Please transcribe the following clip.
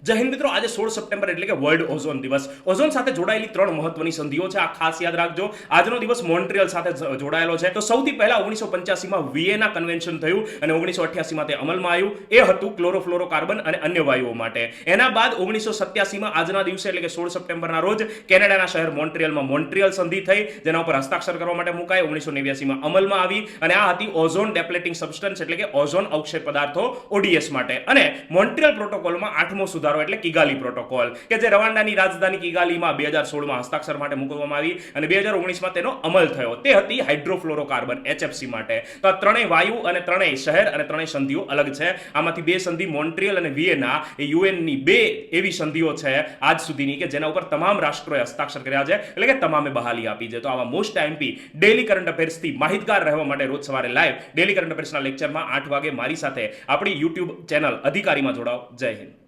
જય હિન્દ મિત્રો, આજે 16 સપ્ટેમ્બર એટલે કે વર્લ્ડ ઓઝોન દિવસ. ઓઝોન સાથે જોડાયેલી 3 મહત્વની સંધિઓ છે, આ ખાસ યાદ રાખજો. આજનો દિવસ મોન્ટ્રિયલ સાથે જોડાયેલો છે. તો સૌથી પહેલા 1985 માં વિયેના કન્વેન્શન થયું અને 1988 માં તે અમલમાં આવ્યું. એ હતું ક્લોરોફ્લોરોકાર્બન અને અન્ય વાયુઓ માટે. એના બાદ 1987 માં આજના દિવસે એટલે કે 16 સપ્ટેમ્બરના રોજ કેનેડાના શહેર મોન્ટ્રિયલમાં મોન્ટ્રિયલ સંધિ થઈ, જેના ઉપર હસ્તાક્ષર કરવા માટે મુકાય. 1989 માં અમલમાં આવી અને આ હતી ઓઝોન ડેપ્લેટિંગ સબસ્ટન્સ એટલે કે ઓઝોન અવક્ષય પદાર્થો ODS માટે. અને મોન્ટ્રિયલ પ્રોટોકોલમાં 8મો સુધારો એટલે કિગાલી પ્રોટોકોલ કે જે રવાંડાની રાજધાની કિગાલીમાં 2016 માં હસ્તાક્ષર માટે મૂકવામાં આવી અને 2019 માં તેનો અમલ થયો. તે હતી હાઇડ્રોફ્લોરોકાર્બન HFC માટે. તો આ ત્રણેય વાયુ અને ત્રણેય શહેર અને ત્રણેય સંધિઓ અલગ છે. આમાંથી બે સંધિ મોન્ટ્રિયલ અને વિયેના એ યુએનની બે એવી સંધિઓ છે આજ સુધીની કે જેના ઉપર તમામ રાષ્ટ્રોએ હસ્તાક્ષર કર્યા છે, એટલે કે તમામે બહાલી આપી છે. તો આવા મોસ્ટ આઈએમપી ડેલી કરંટ અફેર્સથી માહિતગાર રહેવા માટે રોજ સવારે લાઈવ ડેલી કરંટ અફેર્સના લેક્ચરમાં 8 વાગે મારી સાથે આપણી યુટ્યુબ ચેનલ અધિકારીમાં જોડાઓ. જય હિન્દ.